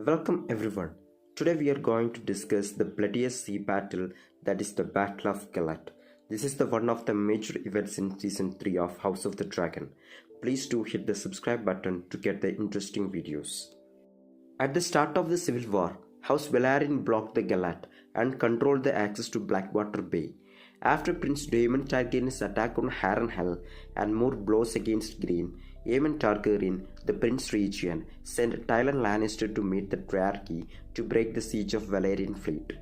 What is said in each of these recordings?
Welcome everyone. Today we are going to discuss the bloodiest sea battle, that is the Battle of Gullet. This is the one of the major events in season 3 of House of the Dragon. Please do hit the subscribe button to get the interesting videos. At the start of the Civil War, House Velaryon blocked the Gullet and controlled the access to Blackwater Bay. After Prince Daemon Targaryen's attack on Harrenhal and more blows against Green, Aemon Targaryen, the Prince Regent, sent Tyrion Lannister to meet the Triarchy to break the siege of Velaryon fleet.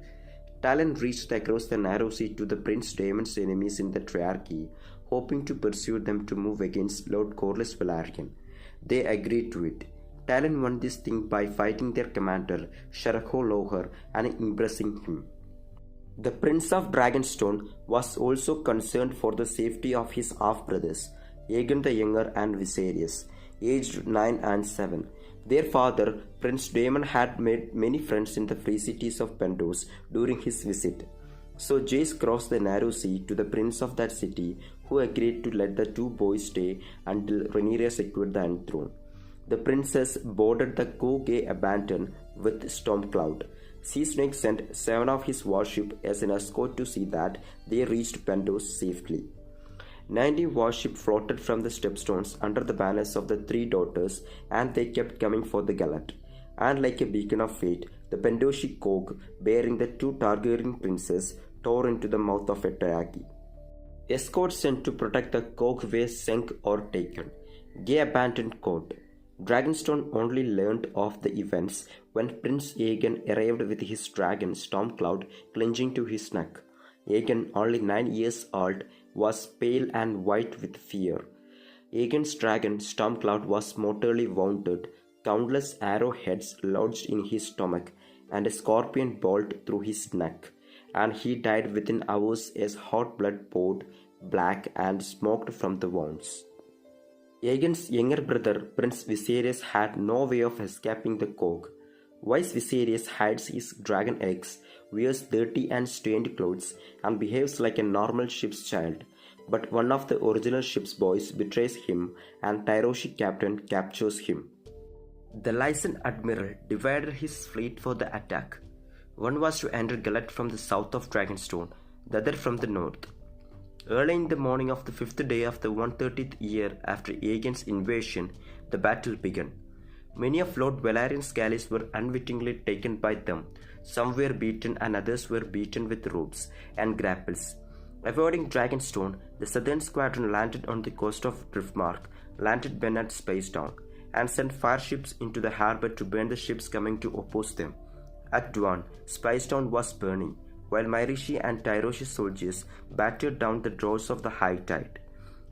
Tyrion reached across the narrow sea to the Prince Daemon's enemies in the Triarchy, hoping to pursue them to move against Lord Corlys Velaryon. They agreed to it. Tyrion won this thing by fighting their commander, Sharaho Loher, and impressing him. The Prince of Dragonstone was also concerned for the safety of his half-brothers, Aegon the Younger and Viserys, aged 9 and 7. Their father, Prince Daemon, had made many friends in the free cities of Pentos during his visit. So Jace crossed the narrow sea to the prince of that city, who agreed to let the two boys stay until Rhaenyra secured the throne. The princess boarded the Go-Gay Abandon with Stormcloud. Sea Snake sent 7 of his warships as an escort to see that they reached Pentos safely. 90 warships floated from the stepstones under the banners of the three daughters, and they kept coming for the Gullet. And like a beacon of fate, the Pendoshi cog bearing the two Targaryen princes tore into the mouth of a Triarchy. Escorts sent to protect the cog were sunk or taken. Gay abandoned court. Dragonstone only learned of the events when Prince Aegon arrived with his dragon Stormcloud clinging to his neck. Aegon, only 9 years old, was pale and white with fear. Aegon's dragon Stormcloud was mortally wounded, countless arrowheads lodged in his stomach, and a scorpion bolt through his neck, and he died within hours as hot blood poured black and smoked from the wounds. Aegon's younger brother, Prince Viserys, had no way of escaping the cog. Wise Viserys hides his dragon eggs, wears dirty and stained clothes, and behaves like a normal ship's child. But one of the original ship's boys betrays him, and Tyroshi captain captures him. The Lysan admiral divided his fleet for the attack. One was to enter Gullet from the south of Dragonstone, the other from the north. Early in the morning of the 5th day of the 130th year after Aegon's invasion, the battle began. Many of Lord Velaryon's galleys were unwittingly taken by them. Some were beaten and others were beaten with ropes and grapples. Avoiding Dragonstone, the southern squadron landed on the coast of Driftmark, landed Bernard Spacetown, and sent fireships into the harbour to burn the ships coming to oppose them. At dawn, Spacetown was burning, while Myrishi and Tyroshi's soldiers battered down the doors of the high tide.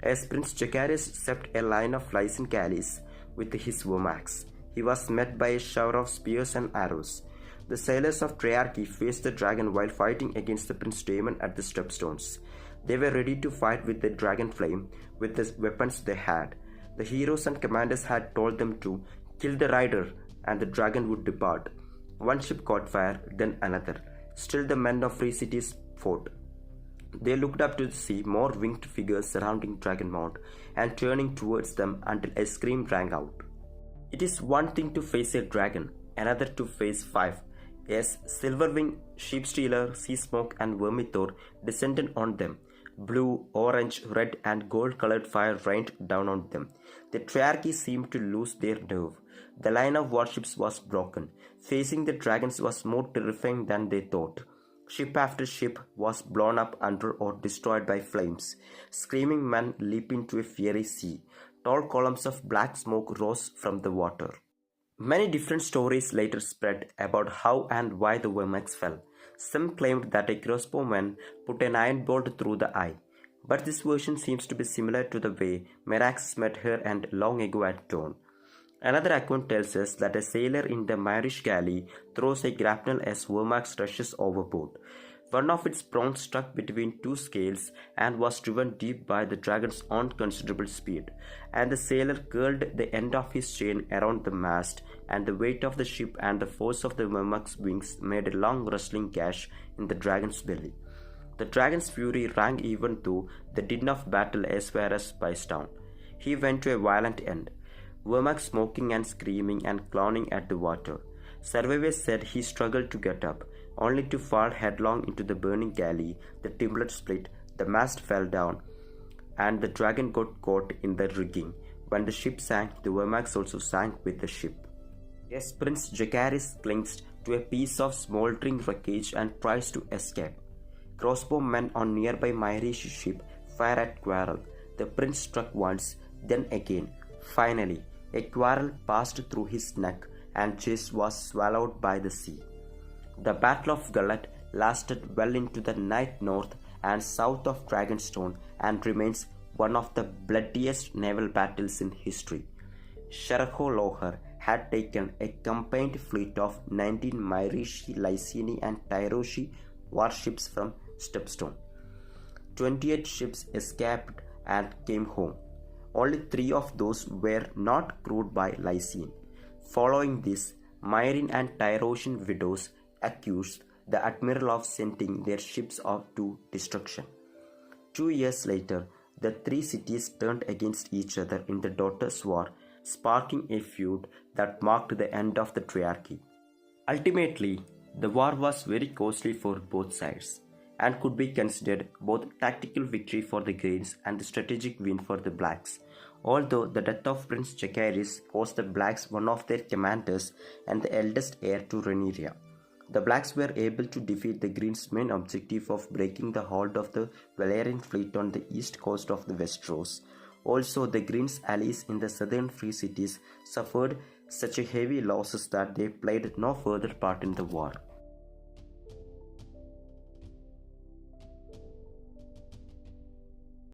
As Prince Jacaerys swept a line of Lysan galleys with his Womax, he was met by a shower of spears and arrows. The sailors of Triarchy faced the dragon while fighting against the Prince Daemon at the stepstones. They were ready to fight with the dragon flame with the weapons they had. The heroes and commanders had told them to kill the rider and the dragon would depart. One ship caught fire, then another. Still the men of free cities fought. They looked up to the sea, more winged figures surrounding Dragonmount and turning towards them until a scream rang out. It is one thing to face a dragon, another to face 5. As Silverwing, Sheepstealer, Seasmoke and Vermithor descended on them, blue, orange, red and gold-colored fire rained down on them. The Triarchy seemed to lose their nerve. The line of warships was broken. Facing the dragons was more terrifying than they thought. Ship after ship was blown up under or destroyed by flames. Screaming men leaped into a fiery sea. Tall columns of black smoke rose from the water. Many different stories later spread about how and why the Womax fell. Some claimed that a crossbowman put an iron bolt through the eye, but this version seems to be similar to the way Merax met her and long ago at dawn. Another account tells us that a sailor in the Myrish galley throws a grapnel as Womax rushes overboard. One of its prongs struck between two scales and was driven deep by the dragon's own considerable speed, and the sailor curled the end of his chain around the mast, and the weight of the ship and the force of the Womax's wings made a long rustling gash in the dragon's belly. The dragon's fury rang even though the din of battle as far as Spicetown. He went to a violent end. Womax smoking and screaming and clawing at the water. Survivors said he struggled to get up, only to fall headlong into the burning galley. The timber split, the mast fell down, and the dragon got caught in the rigging. When the ship sank, the Vermax also sank with the ship. Yes, Prince Jacaerys clings to a piece of smoldering wreckage and tries to escape. Crossbowmen on nearby Myrish ship fire at Quarrel. The prince struck once, then again. Finally, a quarrel passed through his neck and chest was swallowed by the sea. The Battle of Gullet lasted well into the night north and south of Dragonstone and remains one of the bloodiest naval battles in history. Shericho Loher had taken a combined fleet of 19 Myrishi, Lysini and Tyroshi warships from Stepstone. 28 ships escaped and came home. Only 3 of those were not crewed by Lysine. Following this, Myrin and Tyrosian widows accused the admiral of sending their ships off to destruction. 2 years later, the 3 cities turned against each other in the Daughters' War, sparking a feud that marked the end of the triarchy. Ultimately, the war was very costly for both sides, and could be considered both tactical victory for the Greens and the strategic win for the Blacks. Although the death of Prince Jacaerys cost the Blacks one of their commanders and the eldest heir to Rhaenyra, the Blacks were able to defeat the Greens' main objective of breaking the hold of the Velaryon fleet on the east coast of the Westeros. Also, the Greens' allies in the southern free cities suffered such heavy losses that they played no further part in the war.